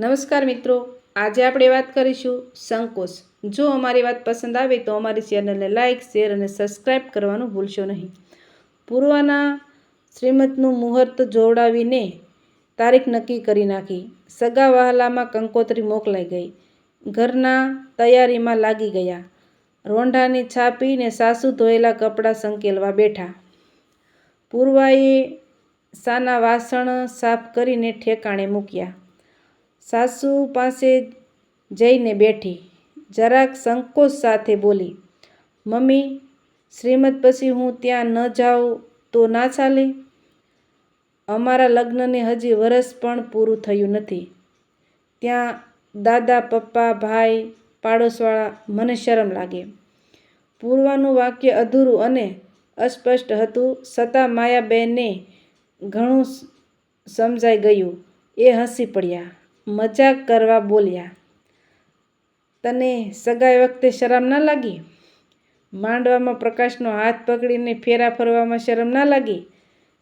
નમસ્કાર મિત્રો, આજે આપણે વાત કરીશું સંકોચ। જો અમારી વાત પસંદ આવે તો અમારી ચેનલને લાઇક, શેર અને સબસ્ક્રાઈબ કરવાનું ભૂલશો નહીં। પૂર્વાના શ્રીમતનું મુહૂર્ત જોડાવીને તારીખ નક્કી કરી નાખી। સગા વહાલામાં કંકોત્રી મોકલાઈ ગઈ। ઘરના તૈયારીમાં લાગી ગયા। રોંઢાની છા પીને સાસુ ધોયેલા કપડાં સંકેલવા બેઠા। પૂર્વાએ સાના વાસણ સાફ કરીને ઠેકાણે મૂક્યા। સાસુ પાસે જઈને બેઠી। જરાક સંકોચ સાથે બોલી, મમ્મી, શ્રીમત પછી હું ત્યાં ન જાઉં તો ના ચાલે? અમારા લગ્નને હજી વરસ પણ પૂરું થયું નથી। ત્યાં દાદા, પપ્પા, ભાઈ, પાડોશવાળા, મને શરમ લાગે। પૂર્વાનું વાક્ય અધૂરું અને અસ્પષ્ટ હતું, છતાં માયાબેનને ઘણું સમજાઈ ગયું। એ હસી પડ્યા, મજાક કરવા બોલ્યા, તને સગાઈ વખતે શરમ ના લાગી? માંડવામાં પ્રકાશનો હાથ પકડીને ફેરા ફરવામાં શરમ ના લાગી?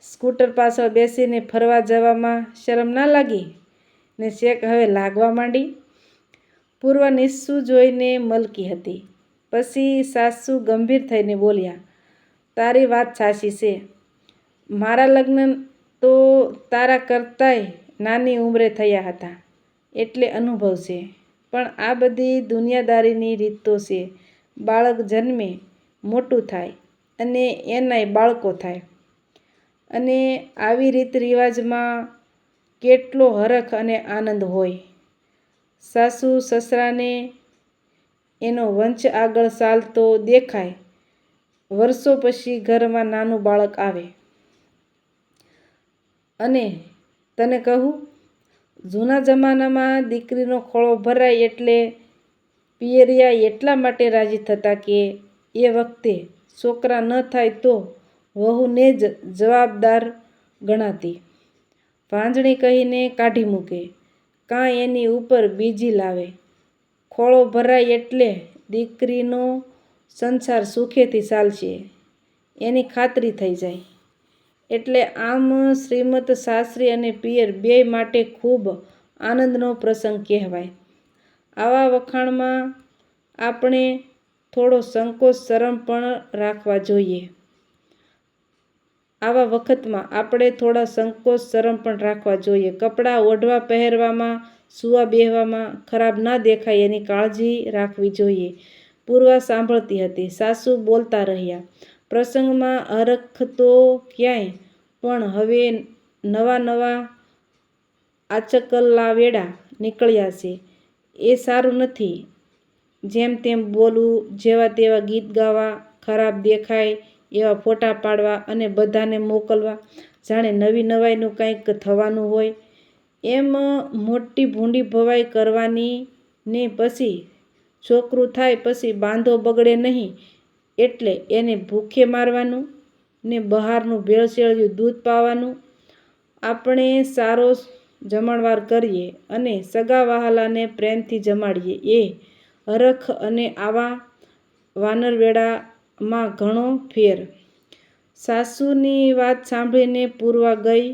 સ્કૂટર પાછળ બેસીને ફરવા જવામાં શરમ ના લાગી? ને શેક હવે લાગવા માંડી? પૂર્વ નિસ્સુ જોઈને મલકી હતી। પછી સાસુ ગંભીર થઈને બોલ્યા, તારી વાત સાચી છે। મારા લગ્ન તો તારા કરતાંય નાની ઉંમરે થયા હતા, એટલે અનુભવ છે। પણ આ બધી દુનિયાદારીની રીતો છે। બાળક જન્મે, મોટું થાય અને એનાય બાળકો થાય, અને આવી રીત રિવાજમાં કેટલો હરખ અને આનંદ હોય। સાસુ સસરાને એનો વંશ આગળ ચાલતો દેખાય। વર્ષો પછી ઘરમાં નાનું બાળક આવે। અને તને કહું, જૂના જમાનામાં દીકરીનો ખોળો ભરાય એટલે પિયરિયા એટલા માટે રાજી થતા કે એ વખતે છોકરા ન થાય તો વહુને જ જવાબદાર ગણાતી। ભાંજણી કહીને કાઢી મૂકે, કાં એની ઉપર બીજી લાવે। ખોળો ભરાય એટલે દીકરીનો સંસાર સુખેથી ચાલશે એની ખાતરી થઈ જાય। એટલે આમ શ્રીમત સાસરી અને પિયર બેય માટે ખૂબ આનંદનો પ્રસંગ કહેવાય। આવા વખાણમાં આપણે થોડો સંકોચ, શરમ પણ રાખવા જોઈએ। આવા વખતમાં આપણે થોડા સંકોચ, શરમ પણ રાખવા જોઈએ। કપડાં ઓઢવા પહેરવામાં, સૂવા બેહવામાં ખરાબ ના દેખાય એની કાળજી રાખવી જોઈએ। પૂર્વા સાંભળતી હતી। સાસુ બોલતા રહ્યા। પ્રસંગમાં હરખ તો ક્યાંય, પણ હવે નવા નવા આચકલાવેડા નીકળ્યા છે એ સારું નથી। જેમ તેમ બોલવું, જેવા તેવા ગીત ગાવા, ખરાબ દેખાય એવા ફોટા પાડવા અને બધાને મોકલવા, જાણે નવી નવાઈનું કંઈક થવાનું હોય એમ મોટી ભૂંડી ભવાઈ કરવાની। ને પછી છોકરું થાય પછી બાંધો બગડે નહીં એટલે એને ભૂખે મારવાનું ને બહારનું ભેળસેળિયું દૂધ પાવાનું। આપણે સારો જમણવાર કરીએ અને સગા વહાલાને પ્રેમથી જમાડીએ એ હરખ, અને આવા વાનરવેડામાં ઘણો ફેર। સાસુની વાત સાંભળીને પૂર્વા ગઈ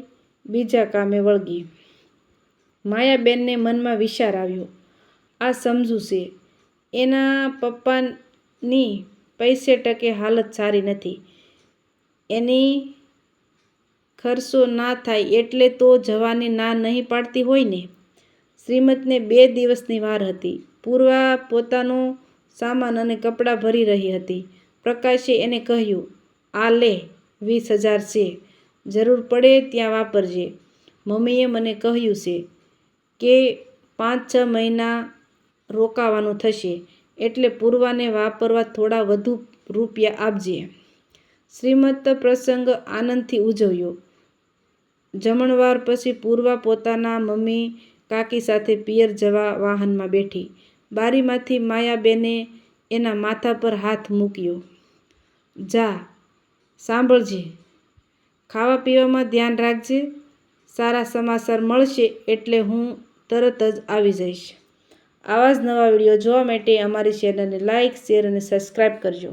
બીજા કામે વળગી। માયાબેનને મનમાં વિચાર આવ્યો, આ સમજુ છે, એના પપ્પાની પૈસે ટકે હાલત સારી નથી। એની ખર્ચો ના થાય એટલે તો જવાની ના નહીં પાડતી હોય ને? શ્રીમતને 2 દિવસની વાર હતી। પૂર્વા પોતાનો સામાન અને કપડાં ભરી રહી હતી। પ્રકાશે એને કહ્યું, આ લે, 20,000 છે, જરૂર પડે ત્યાં વાપરજે। મમ્મીએ મને કહ્યું છે કે 5-6 મહિના રોકાવાનું થશે, એટલે પૂર્વાને વાપરવા થોડા વધુ રૂપિયા આપજે। શ્રીમત પ્રસંગ આનંદથી ઉજવ્યો। જમણવાર પછી પૂર્વા પોતાના મમ્મી કાકી સાથે પિયર જવા વાહનમાં બેઠી। બારીમાંથી માયાબેને એના માથા પર હાથ મૂક્યો, જા, સાંભળજે, ખાવા પીવામાં ધ્યાન રાખજે। સારા સમાચાર મળશે એટલે હું તરત જ આવી જઈશ। આવા જ નવા વિડીયો જોવા માટે અમારી ચેનલને લાઇક, શેર અને સબસ્ક્રાઈબ કરજો।